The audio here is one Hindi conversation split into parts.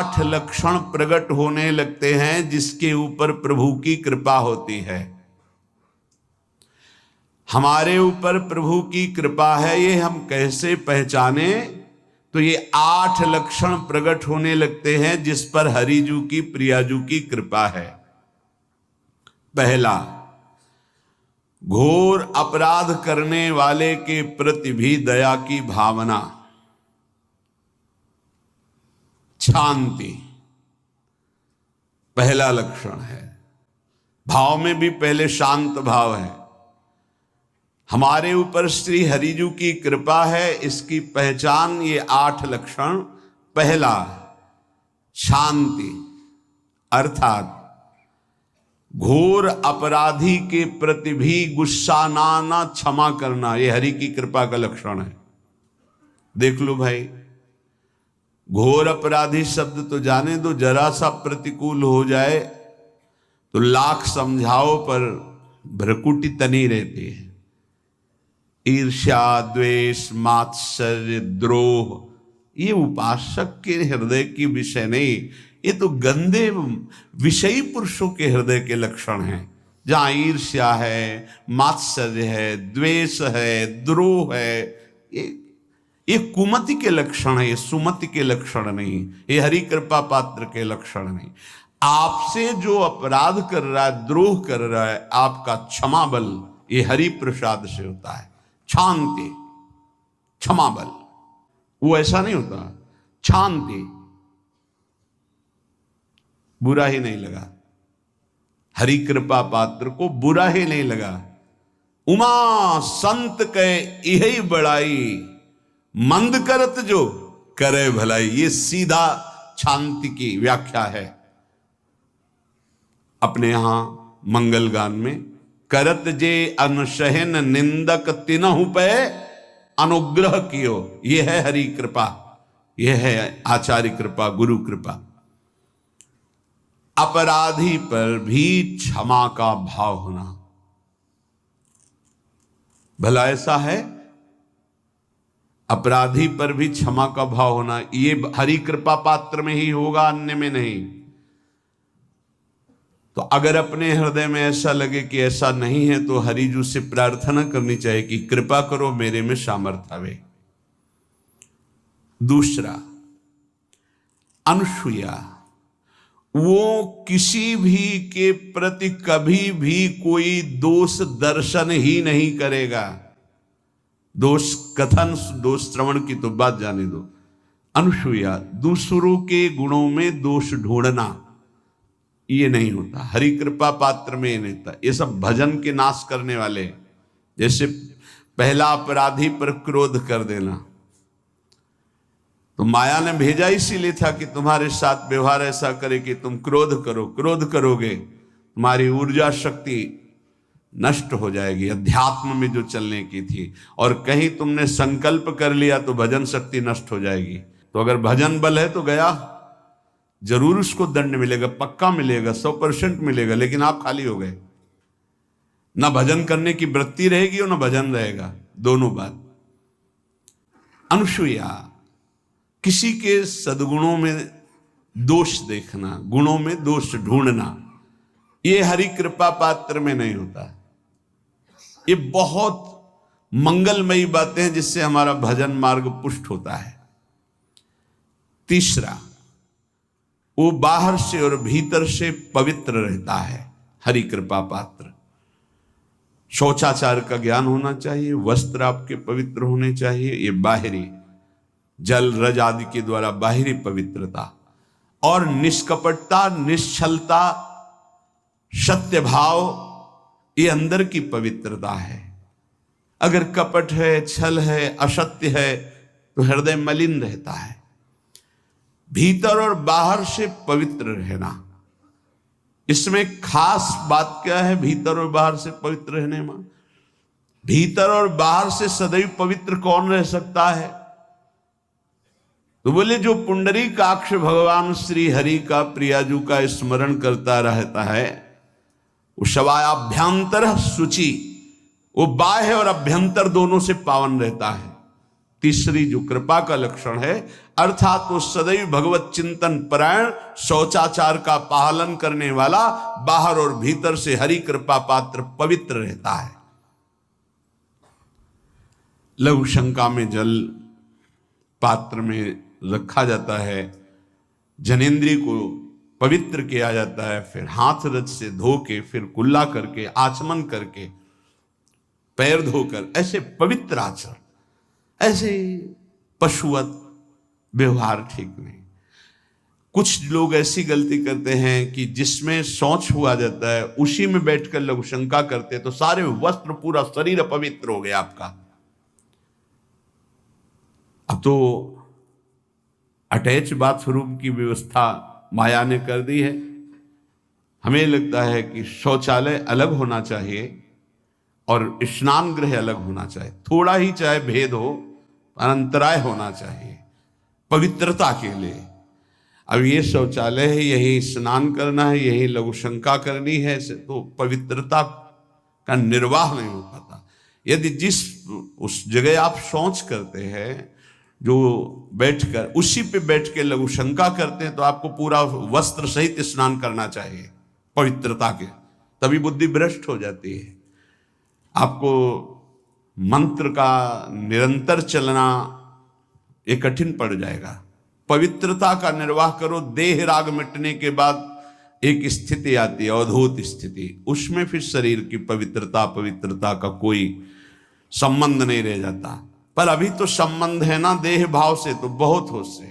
8 लक्षण प्रकट होने लगते हैं जिसके ऊपर प्रभु की कृपा होती है। हमारे ऊपर प्रभु की कृपा है, ये हम कैसे पहचाने? तो ये 8 लक्षण प्रकट होने लगते हैं जिस पर हरिजू की प्रियाजू की कृपा है। पहला, घोर अपराध करने वाले के प्रति भी दया की भावना, शांति पहला लक्षण है। भाव में भी पहले शांत भाव है। हमारे ऊपर श्री हरिजू की कृपा है, इसकी पहचान ये 8 लक्षण। पहला, शांति, अर्थात घोर अपराधी के प्रति भी गुस्सा ना क्षमा करना, ये हरि की कृपा का लक्षण है। देख लो भाई, घोर अपराधी शब्द तो जाने दो, जरा सा प्रतिकूल हो जाए तो लाख समझाओ पर भ्रकुटी तनी रहती है। ईर्ष्या, द्वेष, मात्सर्य, द्रोह, ये उपासक के हृदय की विषय नहीं, ये तो गंदे विषयी पुरुषों के हृदय के लक्षण हैं। जहां ईर्ष्या है, मात्सर्य है, द्वेष है, द्रोह है, ये कुमति के लक्षण है, ये सुमति के लक्षण नहीं, ये हरि कृपा पात्र के लक्षण नहीं। आपसे जो अपराध कर रहा है, द्रोह कर रहा है, आपका क्षमा बल ये हरि प्रसाद से होता है। शांति, क्षमा बल, वो ऐसा नहीं होता। शांति, बुरा ही नहीं लगा, हरि कृपा पात्र को बुरा ही नहीं लगा। उमा संत के यही बड़ाई, मंद करत जो करे भलाई, ये सीधा शांति की व्याख्या है। अपने यहां मंगल गान में, करत जे अनुशहन निंदक तिनहु पे अनुग्रह कियो, ये है हरि कृपा, ये है आचार्य कृपा, गुरु कृपा। अपराधी पर भी क्षमा का भाव होना, भला ऐसा है? अपराधी पर भी क्षमा का भाव होना, ये हरि कृपा पात्र में ही होगा, अन्य में नहीं। तो अगर अपने हृदय में ऐसा लगे कि ऐसा नहीं है, तो हरिजू से प्रार्थना करनी चाहिए कि कृपा करो, मेरे में सामर्थ्य आवे। दूसरा, अनुसूया, वो किसी भी के प्रति कभी भी कोई दोष दर्शन ही नहीं करेगा। दोष कथन, दोष श्रवण की तो बात जाने दो। अनुसूया, दूसरों के गुणों में दोष ढूंढना, ये नहीं होता। हरि कृपा पात्र में ये नहीं होता। ये सब भजन के नाश करने वाले, जैसे पहला अपराधी पर क्रोध कर देना, तो माया ने भेजा इसीलिए था कि तुम्हारे साथ व्यवहार ऐसा करे कि तुम क्रोध करो। क्रोध करोगे तुम्हारी ऊर्जा शक्ति नष्ट हो जाएगी, अध्यात्म में जो चलने की थी। और कहीं तुमने संकल्प कर लिया तो भजन शक्ति नष्ट हो जाएगी। तो अगर भजन बल है तो गया, जरूर उसको दंड मिलेगा, पक्का मिलेगा, 100% मिलेगा, लेकिन आप खाली हो गए। ना भजन करने की वृत्ति रहेगी और ना भजन रहेगा, दोनों बात। अनुसूया, किसी के सद्गुणों में दोष देखना, गुणों में दोष ढूंढना, ये हरि कृपा पात्र में नहीं होता। ये बहुत मंगलमयी बातें हैं जिससे हमारा भजन मार्ग पुष्ट होता है। तीसरा, वो बाहर से और भीतर से पवित्र रहता है, हरि कृपा पात्र। शौचाचार का ज्ञान होना चाहिए, वस्त्र आपके पवित्र होने चाहिए, ये बाहरी, जल रज आदि के द्वारा बाहरी पवित्रता। और निष्कपटता, निश्चलता, सत्य भाव, ये अंदर की पवित्रता है। अगर कपट है, छल है, असत्य है, तो हृदय मलिन रहता है। भीतर और बाहर से पवित्र रहना, इसमें खास बात क्या है? भीतर और बाहर से पवित्र रहने में, भीतर और बाहर से सदैव पवित्र कौन रह सकता है? तो बोले, जो पुंडरीकाक्ष भगवान श्री हरि का, प्रियाजू का स्मरण करता रहता है, वो शवायाभ्यंतर शुचि, वो बाह्य और अभ्यंतर दोनों से पावन रहता है। तीसरी जो कृपा का लक्षण है, अर्थात वो सदैव भगवत चिंतन परायण, शौचाचार का पालन करने वाला, बाहर और भीतर से हरि कृपा पात्र पवित्र रहता है। लघु शंका में जल पात्र में रखा जाता है, जनेंद्रिय को पवित्र किया जाता है, फिर हाथ रज से धो के, फिर कुल्ला करके, आचमन करके, पैर धोकर, ऐसे पवित्र आचरण, ऐसे पशुवत व्यवहार ठीक नहीं। कुछ लोग ऐसी गलती करते हैं कि जिसमें शौच हुआ जाता है उसी में बैठकर लघु शंका करते, तो सारे वस्त्र, पूरा शरीर अपवित्र हो गया आपका। अब तो अटैच बाथरूम की व्यवस्था माया ने कर दी है। हमें लगता है कि शौचालय अलग होना चाहिए और स्नान गृह अलग होना चाहिए, थोड़ा ही चाहे भेद हो, अंतराय होना चाहिए पवित्रता के लिए। अब ये शौचालय है, यही स्नान करना है, यही लघु शंका करनी है, तो पवित्रता का निर्वाह नहीं हो पाता। यदि जिस उस जगह आप शौच करते हैं, जो बैठकर उसी पे बैठ के लघु शंका करते हैं, तो आपको पूरा वस्त्र सहित स्नान करना चाहिए पवित्रता के, तभी बुद्धि भ्रष्ट हो जाती है। आपको मंत्र का निरंतर चलना ये कठिन पड़ जाएगा। पवित्रता का निर्वाह करो। देह राग मिटने के बाद एक स्थिति आती है, अवधूत स्थिति, उसमें फिर शरीर की पवित्रता का कोई संबंध नहीं रह जाता। पर अभी तो संबंध है ना देह भाव से, तो बहुत हो से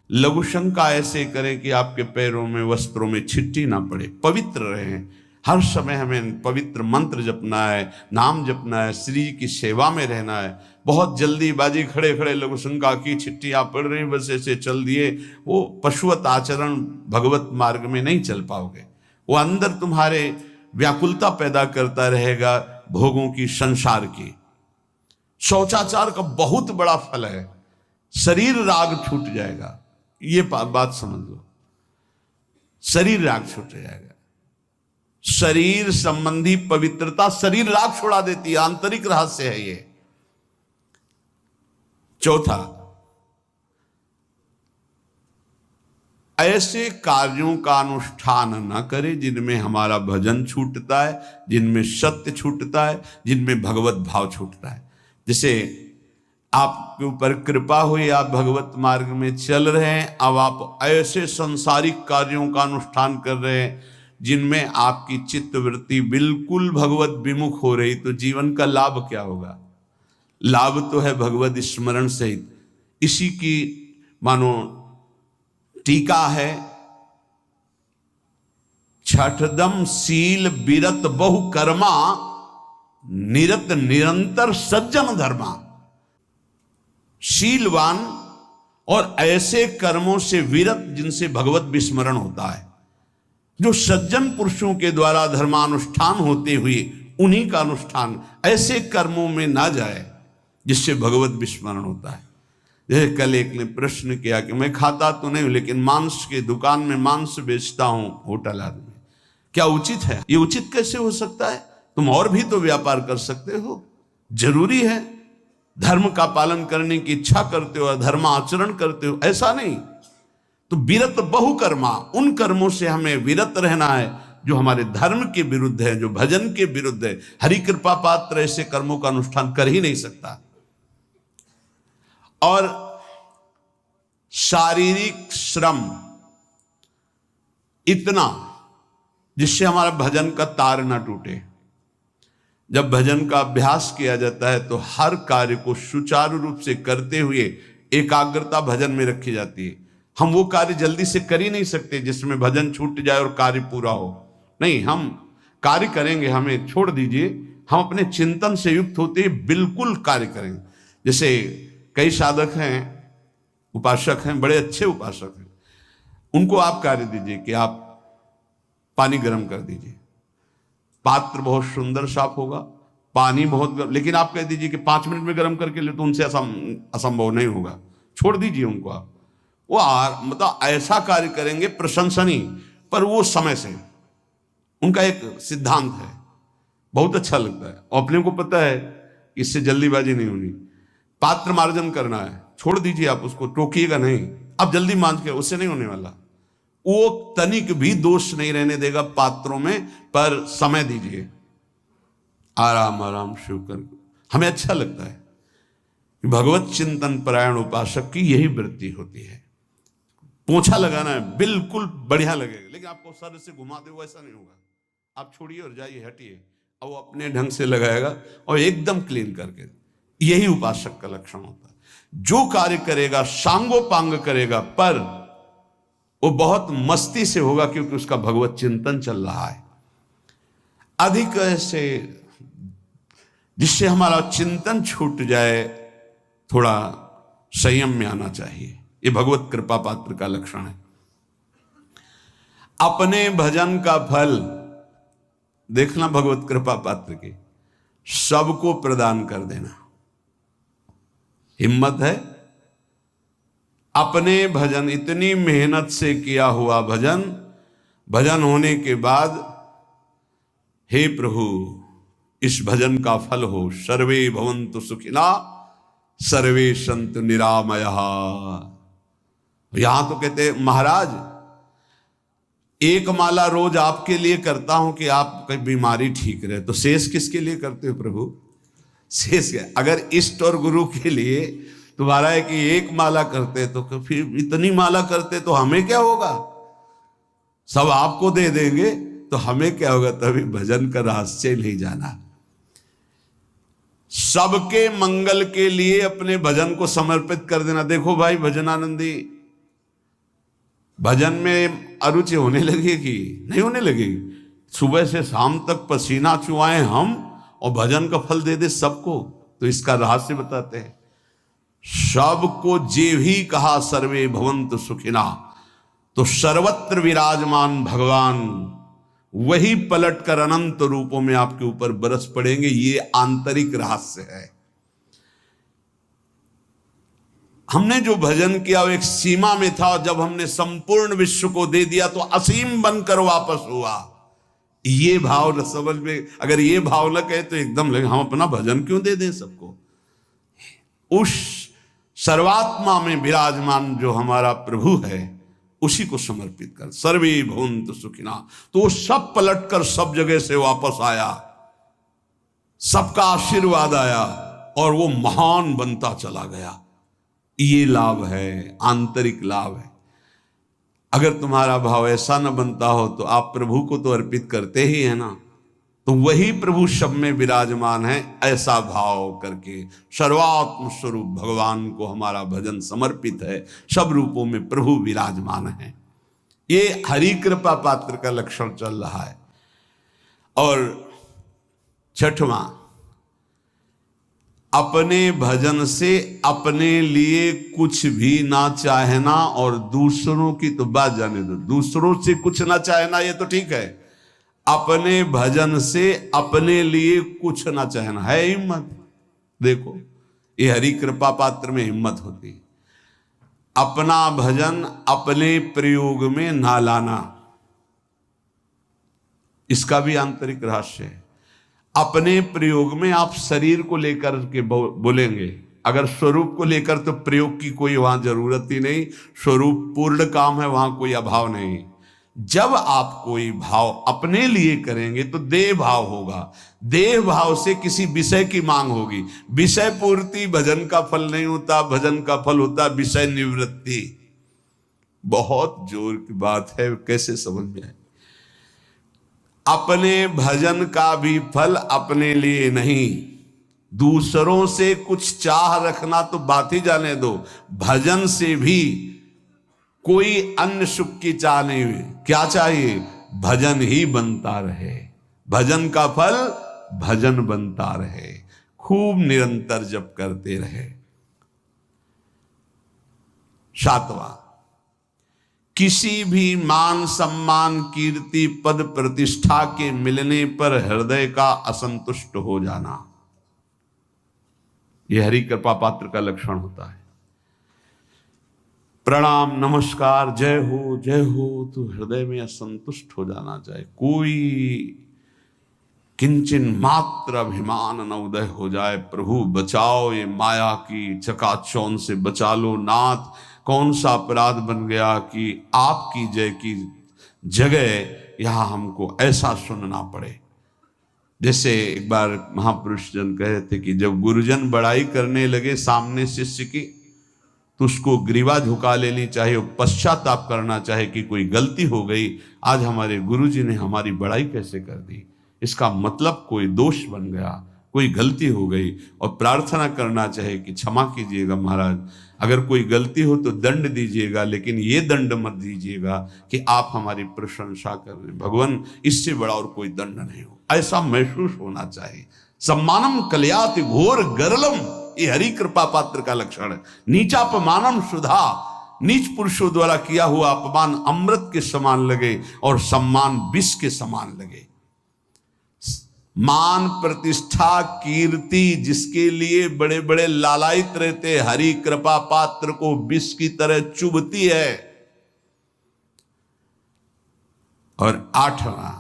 लघु शंका ऐसे करें कि आपके पैरों में, वस्त्रों में छिट्टी ना पड़े, पवित्र रहें। हर समय हमें पवित्र मंत्र जपना है, नाम जपना है, श्री की सेवा में रहना है। बहुत जल्दीबाजी खड़े खड़े लघु शंका की, छिट्टियां पड़ रही, बस ऐसे चल दिए, वो पशुवत आचरण भगवत मार्ग में नहीं चल पाओगे। वो अंदर तुम्हारे व्याकुलता पैदा करता रहेगा, भोगों की, संसार की। शौचाचार का बहुत बड़ा फल है, शरीर राग छूट जाएगा। ये बात समझ लो, शरीर राग छूट जाएगा। शरीर संबंधी पवित्रता शरीर राग छुड़ा देती है, आंतरिक रहस्य है ये। चौथा, ऐसे कार्यों का अनुष्ठान न करें जिनमें हमारा भजन छूटता है, जिनमें सत्य छूटता है, जिनमें भगवत भाव छूटता है। जैसे आपके ऊपर कृपा हुई, आप भगवत मार्ग में चल रहे हैं, अब आप ऐसे संसारिक कार्यों का अनुष्ठान कर रहे हैं जिनमें आपकी चित्तवृत्ति बिल्कुल भगवत विमुख हो रही, तो जीवन का लाभ क्या होगा? लाभ तो है भगवत स्मरण सहित। इसी की मानो टीका है, छठदम शील बिरत बहु कर्मा, निरत निरंतर सज्जन धर्मा। शीलवान और ऐसे कर्मों से विरत जिनसे भगवत विस्मरण होता है, जो सज्जन पुरुषों के द्वारा धर्मानुष्ठान होते हुए उन्हीं का अनुष्ठान, ऐसे कर्मों में ना जाए जिससे भगवत विस्मरण होता है। जैसे कल एक ने प्रश्न किया कि मैं खाता तो नहीं हूं, लेकिन मांस के दुकान में मांस बेचता हूं, होटल आदमी, क्या उचित है? ये उचित कैसे हो सकता है? तुम और भी तो व्यापार कर सकते हो। जरूरी है धर्म का पालन करने की इच्छा करते हो, धर्म आचरण करते हो, ऐसा नहीं। तो विरत बहुकर्मा, उन कर्मों से हमें विरत रहना है जो हमारे धर्म के विरुद्ध है, जो भजन के विरुद्ध है। हरि कृपा पात्र ऐसे कर्मों का अनुष्ठान कर ही नहीं सकता। और शारीरिक श्रम इतना जिससे हमारा भजन का तार ना टूटे। जब भजन का अभ्यास किया जाता है तो हर कार्य को सुचारू रूप से करते हुए एकाग्रता भजन में रखी जाती है। हम वो कार्य जल्दी से कर ही नहीं सकते जिसमें भजन छूट जाए और कार्य पूरा हो। नहीं, हम कार्य करेंगे, हमें छोड़ दीजिए, हम अपने चिंतन से युक्त होते ही बिल्कुल कार्य करेंगे। जैसे कई साधक हैं, उपासक हैं, बड़े अच्छे उपासक हैं, उनको आप कार्य दीजिए कि आप पानी गर्म कर दीजिए, पात्र बहुत सुंदर साफ होगा, पानी बहुत गर्म, लेकिन आप कह दीजिए कि 5 मिनट में गर्म करके ले, तो उनसे असंभव नहीं होगा, छोड़ दीजिए उनको। आप वो मतलब ऐसा कार्य करेंगे प्रशंसनीय, पर वो समय से, उनका एक सिद्धांत है, बहुत अच्छा लगता है। और अपने को पता है इससे जल्दीबाजी नहीं होनी, पात्र मार्जन करना है, छोड़ दीजिए, आप उसको टोकिएगा नहीं, आप जल्दी मांझ के, उससे नहीं होने वाला। वो तनिक भी दोष नहीं रहने देगा पात्रों में, पर समय दीजिए, आराम आराम शिव कर। हमें अच्छा लगता है कि भगवत चिंतन परायण उपासक की यही वृत्ति होती है। पोछा लगाना है बिल्कुल बढ़िया लगेगा, लेकिन आपको सर से घुमा दे वैसा नहीं होगा। आप छोड़िए और जाइए, हटिए, अब वो अपने ढंग से लगाएगा और एकदम क्लीन करके। यही उपासक का लक्षण होता है। जो कार्य करेगा सांगोपांग करेगा, पर वो बहुत मस्ती से होगा, क्योंकि उसका भगवत चिंतन चल रहा है। अधिक ऐसे जिससे हमारा चिंतन छूट जाए, थोड़ा संयम में आना चाहिए। ये भगवत कृपा पात्र का लक्षण है। अपने भजन का फल देखना भगवत कृपा पात्र की, सबको प्रदान कर देना। हिम्मत है? अपने भजन, इतनी मेहनत से किया हुआ भजन, भजन होने के बाद, हे प्रभु इस भजन का फल हो, सर्वे भवन्तु सुखिना सर्वे सन्तु निरामयः। यहां तो कहते महाराज, एक माला रोज आपके लिए करता हूं कि आपकी बीमारी ठीक रहे, तो शेष किसके लिए करते हो प्रभु? शेष क्या? अगर इष्ट और गुरु के लिए तुम्हारा है कि एक माला करते, तो फिर इतनी माला करते तो हमें क्या होगा? सब आपको दे देंगे तो हमें क्या होगा? तभी भजन का रहस्य नहीं जाना। सबके मंगल के लिए अपने भजन को समर्पित कर देना। देखो भाई भजनानंदी, भजन में अरुचि होने लगेगी? नहीं होने लगेगी। सुबह से शाम तक पसीना चुआए हम और भजन का फल दे दे सबको, तो इसका रहस्य बताते हैं। सबको जे भी कहा सर्वे भवन्तु सुखिना, तो सर्वत्र विराजमान भगवान वही पलटकर अनंत रूपों में आपके ऊपर बरस पड़ेंगे। ये आंतरिक रहस्य है। हमने जो भजन किया वो एक सीमा में था, और जब हमने संपूर्ण विश्व को दे दिया तो असीम बनकर वापस हुआ। ये भाव न समझ में, अगर ये भाव न कहे तो एकदम लगे हम अपना भजन क्यों दे दें सबको। उस सर्वात्मा में विराजमान जो हमारा प्रभु है, उसी को समर्पित कर। सर्वे भवन्तु सुखिना, तो वो सब पलटकर सब जगह से वापस आया, सबका आशीर्वाद आया और वो महान बनता चला गया। ये लाभ है, आंतरिक लाभ है। अगर तुम्हारा भाव ऐसा न बनता हो तो आप प्रभु को तो अर्पित करते ही है ना, तो वही प्रभु सब में विराजमान है। ऐसा भाव करके सर्वात्म स्वरूप भगवान को हमारा भजन समर्पित है। सब रूपों में प्रभु विराजमान है। ये हरि कृपा पात्र का लक्षण चल रहा है। और छठवां, अपने भजन से अपने लिए कुछ भी ना चाहना, और दूसरों की तो बात जाने दो, दूसरों से कुछ ना चाहना ये तो ठीक है। अपने भजन से अपने लिए कुछ ना चाहना है हिम्मत। देखो ये हरि कृपा पात्र में हिम्मत होती है। अपना भजन अपने प्रयोग में ना लाना, इसका भी आंतरिक रहस्य है। अपने प्रयोग में आप शरीर को लेकर के बोलेंगे, अगर स्वरूप को लेकर तो प्रयोग की कोई वहां जरूरत ही नहीं। स्वरूप पूर्ण काम है, वहां कोई अभाव नहीं। जब आप कोई भाव अपने लिए करेंगे तो देह भाव होगा। देह भाव से किसी विषय की मांग होगी। विषय पूर्ति भजन का फल नहीं होता, भजन का फल होता विषय निवृत्ति। बहुत जोर की बात है, कैसे समझ में आए? अपने भजन का भी फल अपने लिए नहीं, दूसरों से कुछ चाह रखना तो बात ही जाने दो। भजन से भी कोई अन्य सुख की चाह नहीं हुई। क्या चाहिए? भजन ही बनता रहे, भजन का फल भजन बनता रहे, खूब निरंतर जप करते रहे। सातवां, किसी भी मान सम्मान कीर्ति पद प्रतिष्ठा के मिलने पर हृदय का असंतुष्ट हो जाना, यह हरि कृपा पात्र का लक्षण होता है। प्रणाम नमस्कार जय हो तो हृदय में असंतुष्ट हो जाना चाहिए। कोई किंचन मात्र अभिमान न उदय हो जाए। प्रभु बचाओ, ये माया की चकाचौंध से बचा लो नाथ। कौन सा अपराध बन गया कि आपकी जय की जगह यहां हमको ऐसा सुनना पड़े। जैसे एक बार महापुरुष जन कहे थे कि जब गुरुजन बड़ाई करने लगे सामने शिष्य की, तो उसको ग्रीवा झुका लेनी चाहिए, पश्चाताप करना चाहे कि कोई गलती हो गई, आज हमारे गुरुजी ने हमारी बड़ाई कैसे कर दी, इसका मतलब कोई दोष बन गया, कोई गलती हो गई, और प्रार्थना करना चाहे कि क्षमा कीजिएगा महाराज, अगर कोई गलती हो तो दंड दीजिएगा, लेकिन ये दंड मत दीजिएगा कि आप हमारी प्रशंसा कर रहे हैं। भगवान, इससे बड़ा और कोई दंड नहीं हो, ऐसा महसूस होना चाहिए। सम्मानम कलयाति घोर गरलम, ये हरि कृपा पात्र का लक्षण है। नीचापमानम सुधा, नीच पुरुषों द्वारा किया हुआ अपमान अमृत के समान लगे और सम्मान विष के समान लगे। मान प्रतिष्ठा कीर्ति जिसके लिए बड़े बड़े लालायित रहते, हरि कृपा पात्र को विष की तरह चुभती है। और 8वां,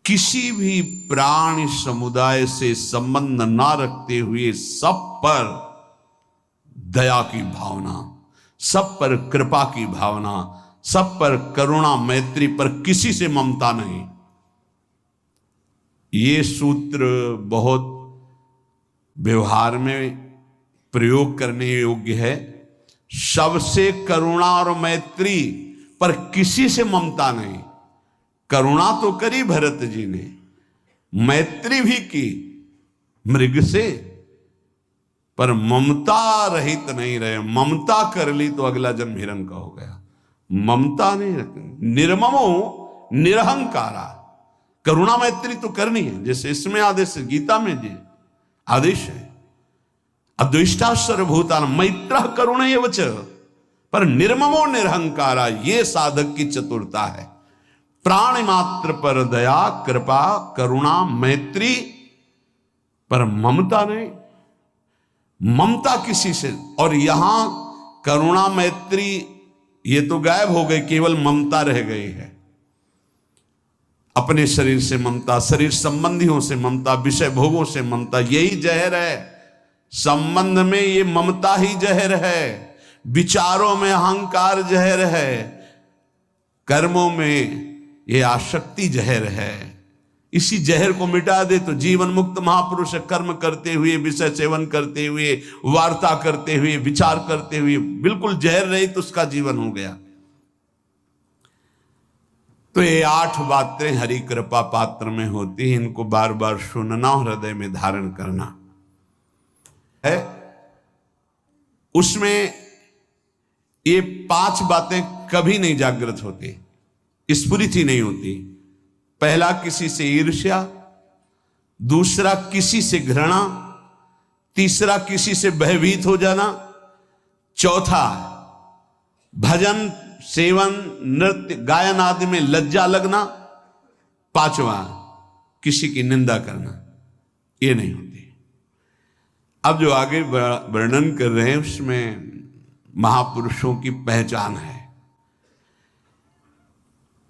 किसी भी प्राणी समुदाय से संबंध ना रखते हुए सब पर दया की भावना, सब पर कृपा की भावना, सब पर करुणा मैत्री, पर किसी से ममता नहीं। ये सूत्र बहुत व्यवहार में प्रयोग करने योग्य है। सबसे करुणा और मैत्री, पर किसी से ममता नहीं। करुणा तो करी भरत जी ने, मैत्री भी की मृग से, पर ममता रहित नहीं रहे। ममता कर ली तो अगला जन्म हिरण का हो गया। ममता नहीं रखनी। निर्ममो निरहंकारा, करुणा मैत्री तो करनी है, जैसे इसमें आदेश है, गीता में जी आदेश है, अद्वेष्टा सर्वभूतान मैत्रः करुणैव च, पर निर्ममो निरहंकारा, ये साधक की चतुरता है। प्राणी मात्र पर दया कृपा करुणा मैत्री, पर ममता नहीं। ममता किसी से, और यहां करुणा मैत्री ये तो गायब हो गई, केवल ममता रह गई है। अपने शरीर से ममता, शरीर संबंधियों से ममता, विषय भोगों से ममता, यही जहर है। संबंध में ये ममता ही जहर है, विचारों में अहंकार जहर है, कर्मों में ये आसक्ति जहर है। इसी जहर को मिटा दे तो जीवन मुक्त महापुरुष कर्म करते हुए, विषय सेवन करते हुए, वार्ता करते हुए, विचार करते हुए, बिल्कुल जहर रहित उसका जीवन हो गया। तो ये 8 बातें हरि कृपा पात्र में होती हैं, इनको बार बार सुनना, हृदय में धारण करना है। उसमें ये 5 बातें कभी नहीं जागृत होती, स्फुरित ही नहीं होती। पहला, किसी से ईर्ष्या, दूसरा किसी से घृणा, तीसरा किसी से भयभीत हो जाना, चौथा भजन सेवन नृत्य गायन आदि में लज्जा लगना, पांचवा किसी की निंदा करना, ये नहीं होती। अब जो आगे वर्णन कर रहे हैं उसमें महापुरुषों की पहचान है।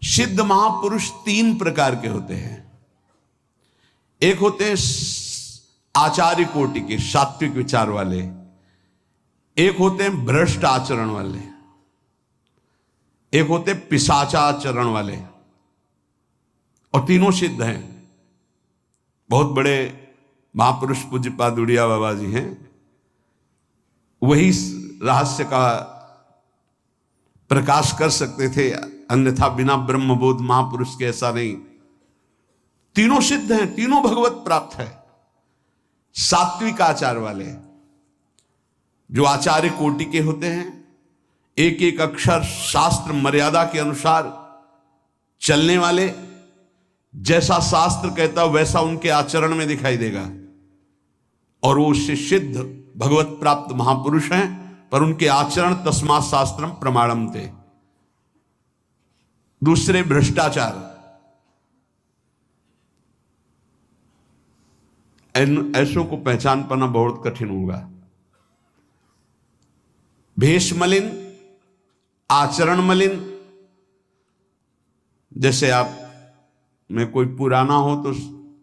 सिद्ध महापुरुष 3 प्रकार के होते हैं। एक होते हैं आचार्य कोटि के, सात्विक विचार वाले। एक होते हैं भ्रष्ट आचरण वाले। एक होते पिशाचाचरण वाले। और तीनों सिद्ध हैं। बहुत बड़े महापुरुष पूज्यपाद उड़िया बाबा जी हैं, वही रहस्य का प्रकाश कर सकते थे, अन्यथा बिना ब्रह्मबोध महापुरुष के ऐसा नहीं। तीनों सिद्ध हैं, तीनों भगवत प्राप्त है। सात्विक आचार वाले, जो आचार्य कोटि के होते हैं, एक एक अक्षर शास्त्र मर्यादा के अनुसार चलने वाले, जैसा शास्त्र कहता वैसा उनके आचरण में दिखाई देगा, और वो उससे सिद्ध भगवत प्राप्त महापुरुष हैं। पर उनके आचरण तस्मात् शास्त्रम प्रमाणम थे। दूसरे भ्रष्टाचार, ऐसों को पहचान पाना बहुत कठिन होगा। भेष मलिन, आचरण मलिन। जैसे आप में कोई पुराना हो तो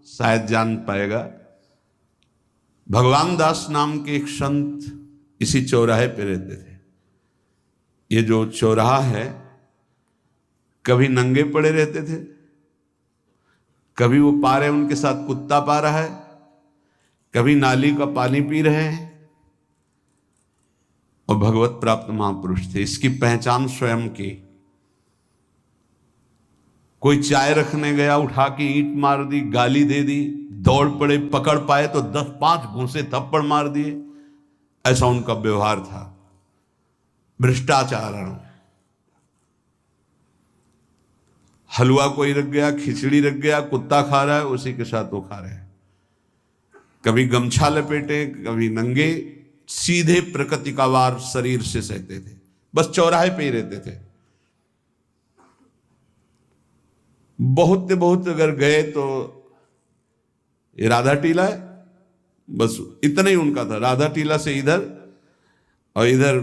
शायद जान पाएगा। भगवान दास नाम के एक संत इसी चौराहे पे रहते थे। ये जो चौराहा है, कभी नंगे पड़े रहते थे, कभी वो पा रहे उनके साथ कुत्ता पा रहा है, कभी नाली का पानी पी रहे हैं, और भगवत प्राप्त महापुरुष थे। इसकी पहचान स्वयं की। कोई चाय रखने गया, उठा के ईंट मार दी, गाली दे दी, दौड़ पड़े, पकड़ पाए तो 10-5 घूंसे थप्पड़ मार दिए। ऐसा उनका व्यवहार था, भ्रष्टाचार। हलवा कोई रख गया, खिचड़ी रख गया, कुत्ता खा रहा है, उसी के साथ वो खा रहे हैं। कभी गमछा लपेटे, कभी नंगे, सीधे प्रकृति का वार शरीर से सहते थे। बस चौराहे पे ही रहते थे। बहुत अगर गए तो ये राधा टीला है, बस इतना ही उनका था। राधा टीला से इधर, और इधर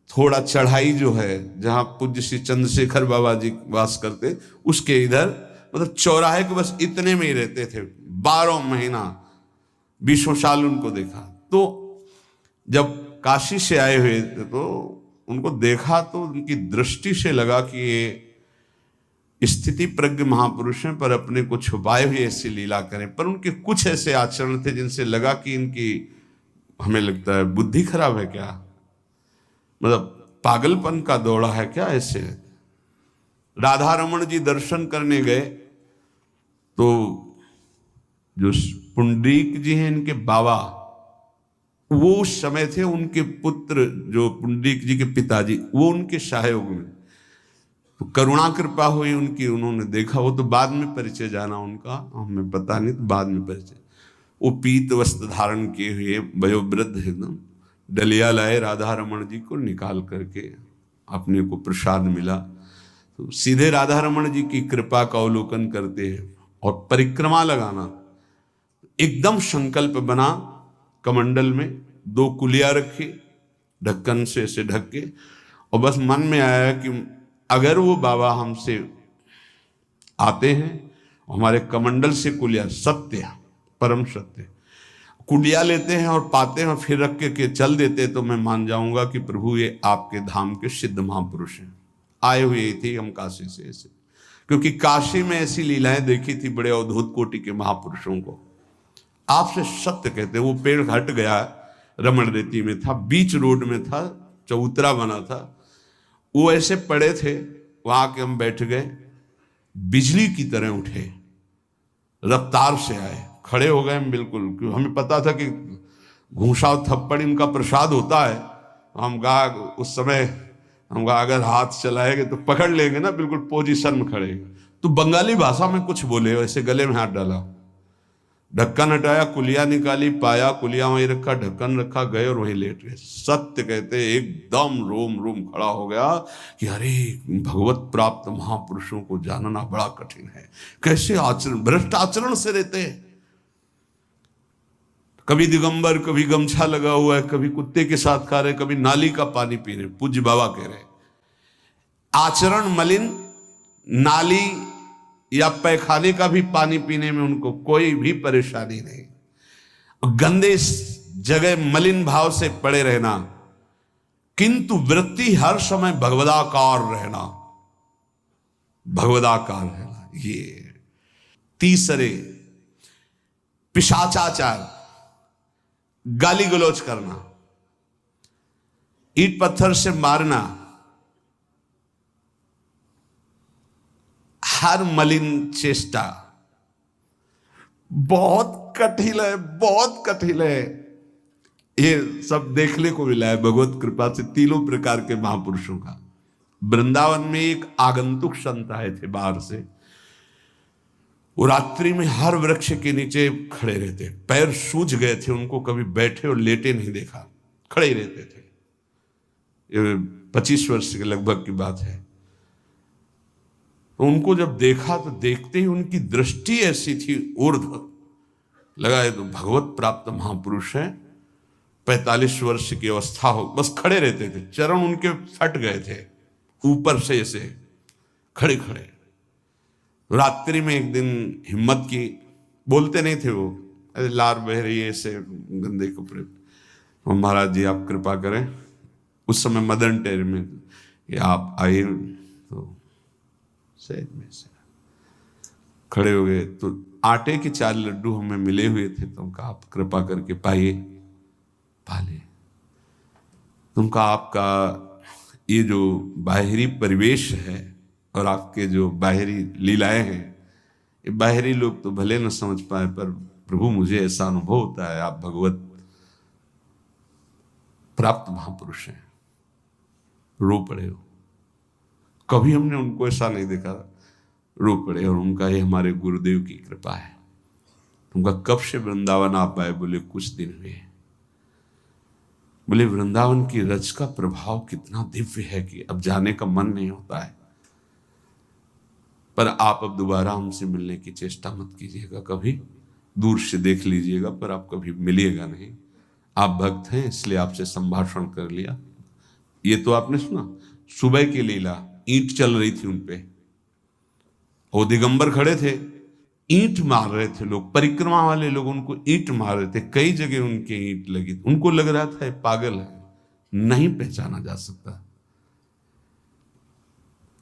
थोड़ा चढ़ाई जो है जहां पूज्य श्री चंद्रशेखर बाबा जी वास करते, उसके इधर, मतलब चौराहे के बस इतने में ही रहते थे। 12 महीना, 20 साल उनको देखा। तो जब काशी से आए हुए थे तो उनको देखा तो उनकी दृष्टि से लगा कि ये स्थिति प्रज्ञ महापुरुष हैं, पर अपने को छुपाए हुए ऐसी लीला करें। पर उनके कुछ ऐसे आचरण थे जिनसे लगा कि इनकी, हमें लगता है, बुद्धि खराब है क्या, मतलब पागलपन का दौड़ा है क्या। ऐसे राधा रमन जी दर्शन करने गए तो जो पुंडरीक जी हैं, इनके बाबा, वो उस समय थे, उनके पुत्र जो पुंडरीक जी के पिताजी, वो उनके सहयोग में। तो करुणा कृपा हुई उनकी, उन्होंने देखा। वो तो बाद में परिचय जाना उनका, हमें पता नहीं, तो बाद में परिचय। वो पीत वस्त्र धारण किए हुए वयोवृद्ध एकदम डलिया लाए, राधा रमन जी को निकाल करके अपने को प्रसाद मिला। तो सीधे राधा रमन जी की कृपा का अवलोकन करते हैं और परिक्रमा लगाना। एकदम संकल्प बना, कमंडल में 2 कुलिया रखी, ढक्कन से ऐसे ढक के, और बस मन में आया कि अगर वो बाबा हमसे आते हैं, हमारे कमंडल से कुलिया, सत्य, परम सत्य, कुलिया लेते हैं और पाते हैं और फिर रख के चल देते, तो मैं मान जाऊंगा कि प्रभु ये आपके धाम के सिद्ध महापुरुष हैं। आए हुए थे हम काशी से ऐसे, क्योंकि काशी में ऐसी लीलाएं देखी थी बड़े अवधूत कोटि के महापुरुषों को। आपसे सत्य कहते हैं। वो पेड़ हट गया, रमण रेती में था, बीच रोड में था, चबूतरा बना था, वो ऐसे पड़े थे, वहां के हम बैठ गए, बिजली की तरह उठे, रफ्तार से आए, खड़े हो गए हम बिल्कुल, क्योंकि हमें पता था कि घूंसा और थप्पड़ इनका प्रसाद होता है। हम कहा उस समय, हम कहा अगर हाथ चलाएंगे तो पकड़ लेंगे ना, बिल्कुल पोजीशन में खड़े। तो बंगाली भाषा में कुछ बोले, वैसे गले में हाथ डाला, ढक्कन हटाया, कुलिया निकाली, पाया, कुलिया वहीं रखा, ढक्कन रखा, गए और वहीं लेट गए। सत्य कहते एकदम रोम रोम खड़ा हो गया कि अरे भगवत प्राप्त महापुरुषों को जानना बड़ा कठिन है। कैसे आचरण, भ्रष्ट आचरण से रहते हैं। कभी दिगंबर, कभी गमछा लगा हुआ है, कभी कुत्ते के साथ खा रहे, कभी नाली का पानी पी रहे। पूज्य बाबा कह रहे आचरण मलिन, नाली या पैखाने का भी पानी पीने में उनको कोई भी परेशानी नहीं। गंदे जगह मलिन भाव से पड़े रहना, किंतु वृत्ति हर समय भगवदाकार रहना, भगवदाकार रहना। ये तीसरे, पिशाचाचार, गाली गलौज करना, ईंट पत्थर से मारना, हर मलिन चेष्टा बहुत कठिन है, बहुत कठिन है। ये सब देखने को मिला है भगवत कृपा से तीनों प्रकार के महापुरुषों का। वृंदावन में एक आगंतुक संत आए थे बाहर से, वो रात्रि में हर वृक्ष के नीचे खड़े रहते, पैर सूज गए थे, उनको कभी बैठे और लेटे नहीं देखा, खड़े ही रहते थे। ये 25 वर्ष के लगभग की बात है। तो उनको जब देखा तो देखते ही उनकी दृष्टि ऐसी थी ऊर्ध्व, लगा ये तो भगवत प्राप्त महापुरुष है। 45 वर्ष की अवस्था हो, बस खड़े रहते थे, चरण उनके फट गए थे ऊपर से ऐसे खड़े खड़े। रात्रि में एक दिन हिम्मत की, बोलते नहीं थे वो, अरे लार बह रही है ऐसे गंदे कपड़े, और महाराज जी आप कृपा करें, उस समय मदन टेर में कि आप आइए, तो सहज में से खड़े हो गए। तो आटे के 4 लड्डू हमें मिले हुए थे, तो उनका आप कृपा करके पाइए, पाले। तुमका आपका ये जो बाहरी परिवेश है और आपके जो बाहरी लीलाएं हैं, ये बाहरी लोग तो भले न समझ पाए, पर प्रभु मुझे ऐसा अनुभव होता है आप भगवत प्राप्त महापुरुष हैं। रो पड़े हो, कभी हमने उनको ऐसा नहीं देखा, रो पड़े। और उनका ये हमारे गुरुदेव की कृपा है। उनका कब से वृंदावन आप आए? बोले कुछ दिन हुए। बोले वृंदावन की रज का प्रभाव कितना दिव्य है कि अब जाने का मन नहीं होता है। पर आप अब दोबारा हमसे मिलने की चेष्टा मत कीजिएगा, कभी दूर से देख लीजिएगा, पर आप कभी मिलिएगा नहीं। आप भक्त हैं इसलिए आपसे संभाषण कर लिया। ये तो आपने सुना सुबह की लीला, ईंट चल रही थी उनपे, वो दिगंबर खड़े थे, ईंट मार रहे थे लोग, परिक्रमा वाले लोग उनको ईंट मार रहे थे, कई जगह उनके ईंट लगी। उनको लग रहा था ये पागल है, नहीं पहचाना जा सकता।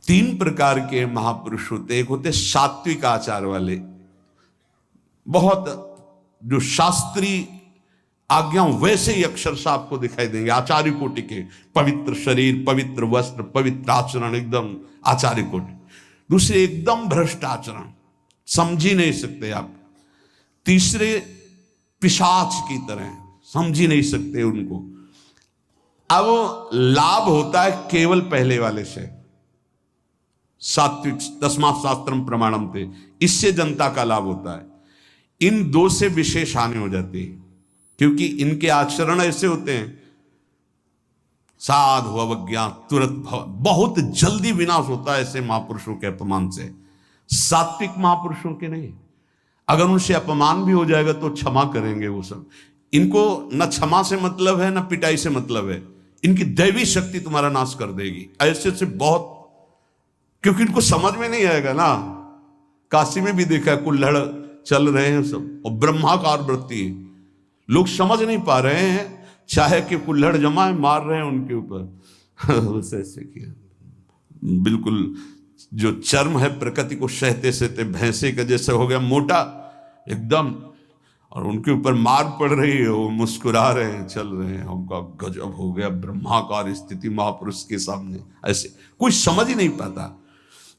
3 प्रकार के महापुरुष होते। एक होते सात्विक आचार वाले, बहुत जो शास्त्रीय आज्ञा वैसे ही अक्षर से आपको दिखाई देंगे, आचार्य कोटि के, पवित्र शरीर, पवित्र वस्त्र, पवित्र आचरण, एकदम आचार्य कोटि। दूसरे एकदम भ्रष्ट आचरण, समझ ही नहीं सकते आप। तीसरे पिशाच की तरह, समझ ही नहीं सकते उनको। अब लाभ होता है केवल पहले वाले से, सात्विक, तस्मात् शास्त्रम प्रमाणम थे, इससे जनता का लाभ होता है। इन 2 से विशेष हानि हो जाती है, क्योंकि इनके आचरण ऐसे होते हैं, साधु अवज्ञा तुरंत बहुत जल्दी विनाश होता है ऐसे महापुरुषों के अपमान से। सात्विक महापुरुषों के नहीं, अगर उनसे अपमान भी हो जाएगा तो क्षमा करेंगे वो सब। इनको न क्षमा से मतलब है, न पिटाई से मतलब है, इनकी दैवी शक्ति तुम्हारा नाश कर देगी। ऐसे से बहुत, क्योंकि इनको समझ में नहीं आएगा ना। काशी में भी देखा, कुल्हड़ चल रहे हैं सब, और ब्रह्माकार वृत्ति, लोग समझ नहीं पा रहे हैं, चाहे कि कुल्हड़ जमाए मार रहे हैं उनके ऊपर। ऐसे किया, बिल्कुल जो चर्म है प्रकृति को सहते सहते भैंसे का जैसे हो गया मोटा एकदम, और उनके ऊपर मार पड़ रही है, वो मुस्कुरा रहे हैं, चल रहे हैं। उनका गजब हो गया, ब्रह्माकार स्थिति महापुरुष के सामने। ऐसे कोई समझ ही नहीं पाता।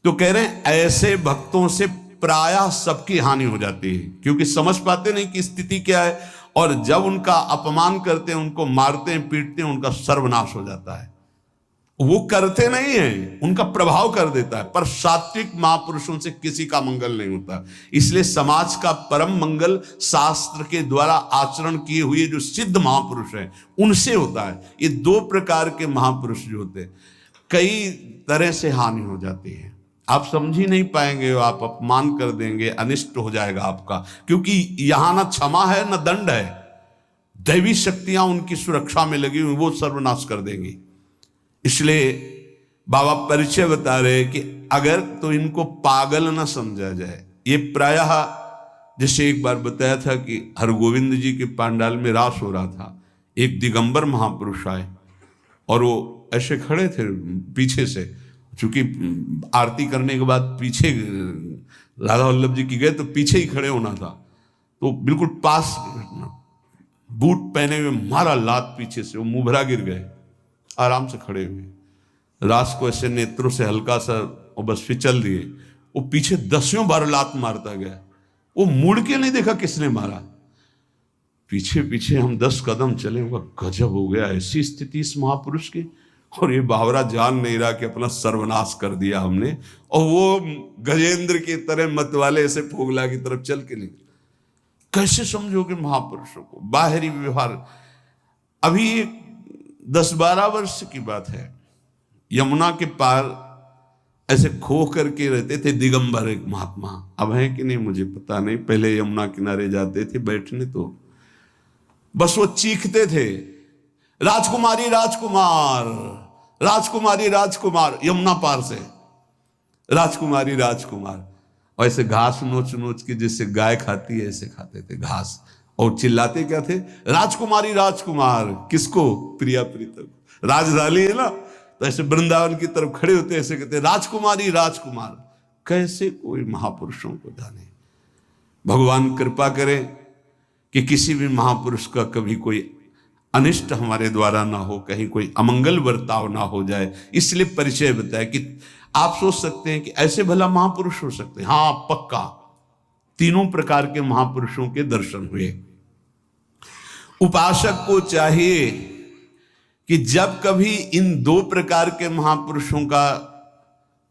तो कह रहे हैं ऐसे भक्तों से प्रायः सबकी हानि हो जाती है, क्योंकि समझ पाते नहीं कि स्थिति क्या है, और जब उनका अपमान करते हैं, उनको मारते हैं, पीटते हैं, उनका सर्वनाश हो जाता है। वो करते नहीं है, उनका प्रभाव कर देता है, पर सात्विक महापुरुषों से किसी का मंगल नहीं होता। इसलिए समाज का परम मंगल शास्त्र के द्वारा आचरण किए हुए जो सिद्ध महापुरुष हैं उनसे होता है। ये 2 प्रकार के महापुरुष जो होते हैं, कई तरह से हानि हो जाती है। आप समझ ही नहीं पाएंगे, आप अपमान कर देंगे, अनिष्ट हो जाएगा आपका, क्योंकि यहां ना क्षमा है न दंड है। दैवी शक्तियां उनकी सुरक्षा में लगी हुई, वो सर्वनाश कर देंगी। इसलिए बाबा परिचय बता रहे कि अगर तो इनको पागल न समझा जाए। ये प्रायः जैसे एक बार बताया था कि हरगोविंद जी के पांडाल में रास हो रहा था, एक दिगंबर महापुरुष आए और वो ऐसे खड़े थे पीछे से, चूंकि आरती करने के बाद पीछे राधा वल्लभ जी की गए तो पीछे ही खड़े होना था, तो बिल्कुल पास बूट पहने हुए मारा लात पीछे से, वो मुभरा गिर गए, आराम से खड़े हुए। रास को ऐसे नेत्रों से हल्का सा और बस फिचल दिए, वो पीछे 10 बार लात मारता गया, वो मुड़ के नहीं देखा किसने मारा, पीछे पीछे हम 10 कदम चले। गजब हो गया, ऐसी स्थिति इस महापुरुष की। और ये बावरा जान नहीं रहा कि अपना सर्वनाश कर दिया हमने, और वो गजेंद्र की तरह मतवाले ऐसे फोगला की तरफ चल के निकले। कैसे समझोगे महापुरुषों को? बाहरी व्यवहार। अभी 10-12 वर्ष की बात है, यमुना के पार ऐसे खो करके रहते थे दिगंबर एक महात्मा, अब है कि नहीं मुझे पता नहीं, पहले यमुना किनारे जाते थे बैठने, तो बस वो चीखते थे, राजकुमारी राजकुमार, राजकुमारी राजकुमार, यमुना पार से राजकुमारी राजकुमार। और ऐसे घास नोच नोच के जैसे गाय खाती है ऐसे खाते थे घास, और चिल्लाते क्या थे, राजकुमारी राजकुमार। किसको? प्रिया प्रीतम को। राजधानी है ना, तो ऐसे वृंदावन की तरफ खड़े होते ऐसे कहते, राजकुमारी राजकुमार। कैसे कोई महापुरुषों को जाने। भगवान कृपा करें कि किसी भी महापुरुष का कभी कोई अनिष्ट हमारे द्वारा ना हो, कहीं कोई अमंगल बर्ताव ना हो जाए, इसलिए परिचय बताया। कि आप सोच सकते हैं कि ऐसे भला महापुरुष हो सकते हैं? हाँ पक्का, तीनों प्रकार के महापुरुषों के दर्शन हुए। उपासक को चाहिए कि जब कभी इन दो प्रकार के महापुरुषों का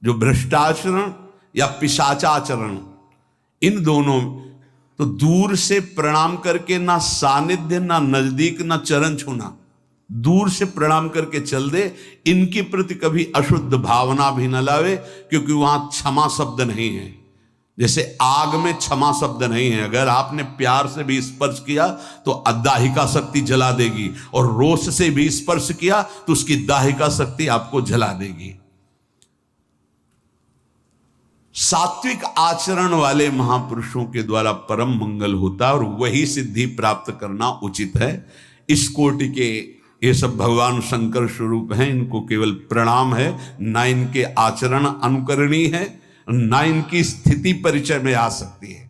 जो भ्रष्टाचरण या पिशाचाचरण, इन दोनों, तो दूर से प्रणाम करके, ना सानिध्य ना नजदीक ना चरण छूना, दूर से प्रणाम करके चल दे। इनके प्रति कभी अशुद्ध भावना भी न लावे, क्योंकि वहां क्षमा शब्द नहीं है। जैसे आग में क्षमा शब्द नहीं है, अगर आपने प्यार से भी स्पर्श किया तो दाहिका शक्ति जला देगी, और रोष से भी स्पर्श किया तो उसकी दाहिका शक्ति आपको जला देगी। सात्विक आचरण वाले महापुरुषों के द्वारा परम मंगल होता है, और वही सिद्धि प्राप्त करना उचित है। इस कोटि के ये सब भगवान शंकर स्वरूप हैं, इनको केवल प्रणाम है, ना इनके आचरण अनुकरणीय है, ना इनकी स्थिति परिचय में आ सकती है।